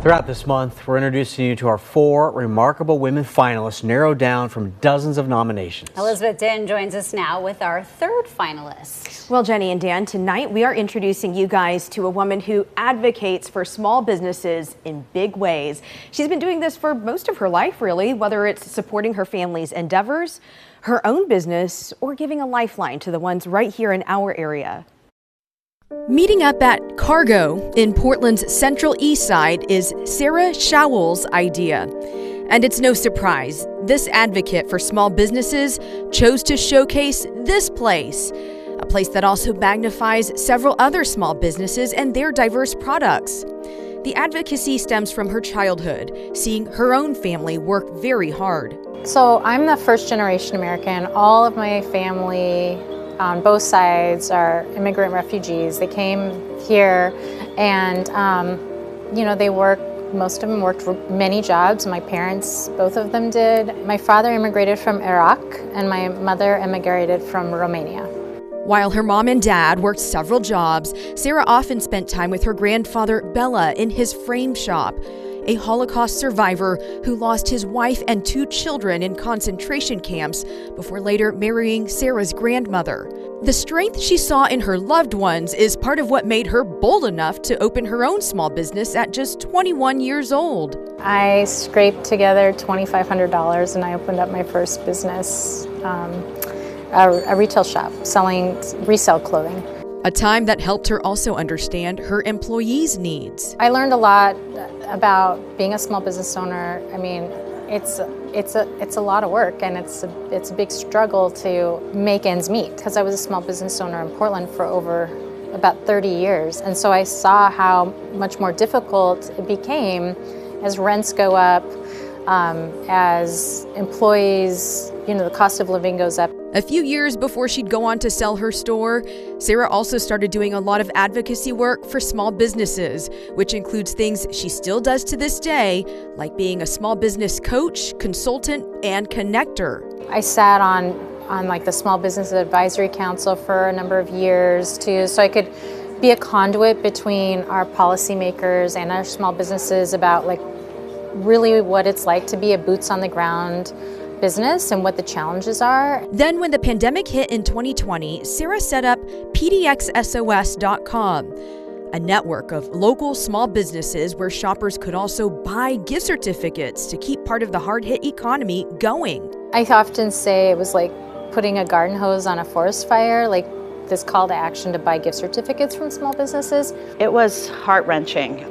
Throughout this month, we're introducing you to our 4 remarkable women finalists narrowed down from dozens of nominations. Elizabeth Din joins us now with our 3rd finalist. Well, Jenny and Dan, tonight we are introducing you guys to a woman who advocates for small businesses in big ways. She's been doing this for most of her life, really, whether it's supporting her family's endeavors, her own business, or giving a lifeline to the ones right here in our area. Meeting up at Cargo in Portland's Central East Side is Sarah Shaoul's idea. And it's no surprise, this advocate for small businesses chose to showcase this place, a place that also magnifies several other small businesses and their diverse products. The advocacy stems from her childhood, seeing her own family work very hard. So I'm the first generation American. All of my family on both sides are immigrant refugees. They came here and, they most of them worked many jobs. My parents, both of them did. My father immigrated from Iraq and my mother immigrated from Romania. While her mom and dad worked several jobs, Sarah often spent time with her grandfather Bella in his frame shop, a Holocaust survivor who lost his wife and 2 children in concentration camps before later marrying Sarah's grandmother. The strength she saw in her loved ones is part of what made her bold enough to open her own small business at just 21 years old. I scraped together $2,500 and I opened up my first business, a retail shop selling resale clothing. A time that helped her also understand her employees' needs. I learned a lot about being a small business owner. I mean, it's a lot of work and it's a big struggle to make ends meet because I was a small business owner in Portland for over about 30 years. And so I saw how much more difficult it became as rents go up, as employees, the cost of living goes up. A few years before she'd go on to sell her store, Sarah also started doing a lot of advocacy work for small businesses, which includes things she still does to this day, like being a small business coach, consultant, and connector. I sat on like the Small Business Advisory Council for a number of years too, so I could be a conduit between our policymakers and our small businesses about like really what it's like to be a boots on the ground business and what the challenges are. Then when the pandemic hit in 2020, Sarah set up pdxsos.com, a network of local small businesses where shoppers could also buy gift certificates to keep part of the hard-hit economy going. I often say it was like putting a garden hose on a forest fire, like this call to action to buy gift certificates from small businesses. It was heart-wrenching.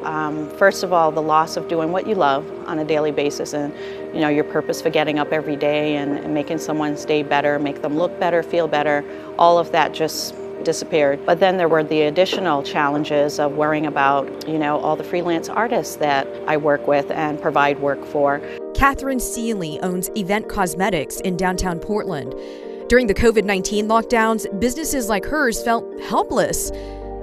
First of all, the loss of doing what you love on a daily basis and your purpose for getting up every day and making someone's day better, make them look better, feel better, all of that just disappeared. But then there were the additional challenges of worrying about, all the freelance artists that I work with and provide work for. Catherine Seeley owns Event Cosmetics in downtown Portland. During the COVID-19 lockdowns, businesses like hers felt helpless.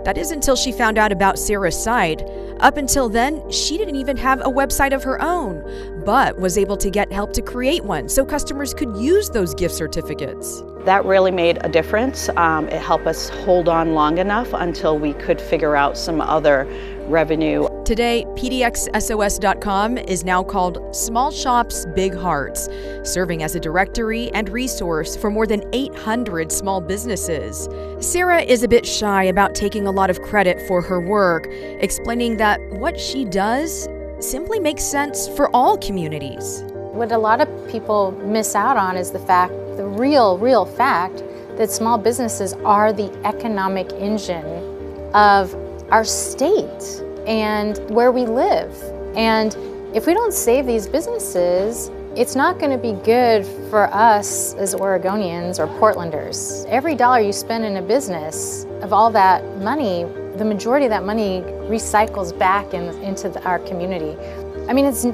That is until she found out about Sarah's site. Up until then, she didn't even have a website of her own, but was able to get help to create one so customers could use those gift certificates. That really made a difference. It helped us hold on long enough until we could figure out some other revenue. Today, pdxsos.com is now called Small Shops, Big Hearts, serving as a directory and resource for more than 800 small businesses. Sarah is a bit shy about taking a lot of credit for her work, explaining that what she does simply makes sense for all communities. What a lot of people miss out on is the real fact that small businesses are the economic engine of our state and where we live. And if we don't save these businesses, it's not going to be good for us as Oregonians or Portlanders. Every dollar you spend in a business, of all that money, the majority of that money recycles back into our community. I mean, it's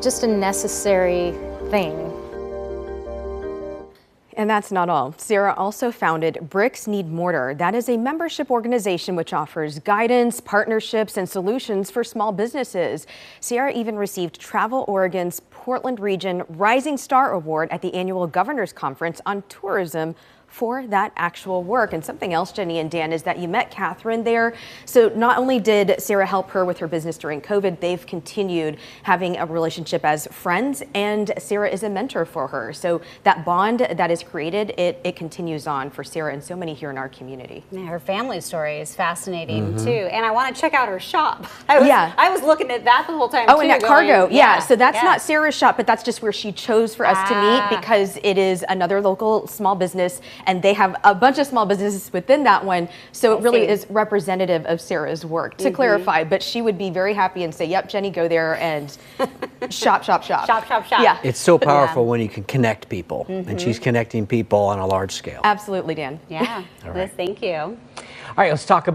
just a necessary thing. And that's not all. Sarah also founded Bricks Need Mortar. That is a membership organization which offers guidance, partnerships, and solutions for small businesses. Sarah even received Travel Oregon's Portland Region Rising Star Award at the annual Governor's Conference on Tourism for that actual work. And something else, Jenny and Dan, is that you met Catherine there. So not only did Sarah help her with her business during COVID, they've continued having a relationship as friends, and Sarah is a mentor for her. So that bond that is created, it continues on for Sarah and so many here in our community. Yeah, her family story is fascinating too. And I want to check out her shop. I was looking at that the whole time Oh, too. and that cargo. Yeah. So that's yeah. not Sarah's shop, but that's just where she chose for us to meet, because it is another local small business, and they have a bunch of small businesses within that one. So it really is representative of Sarah's work, to clarify. But she would be very happy and say, yep, Jenny, go there and shop, shop, shop. Shop, shop, shop. Yeah. It's so powerful when you can connect people, and she's connecting people on a large scale. Absolutely, Dan. Yeah. All right. Thank you. All right, let's talk about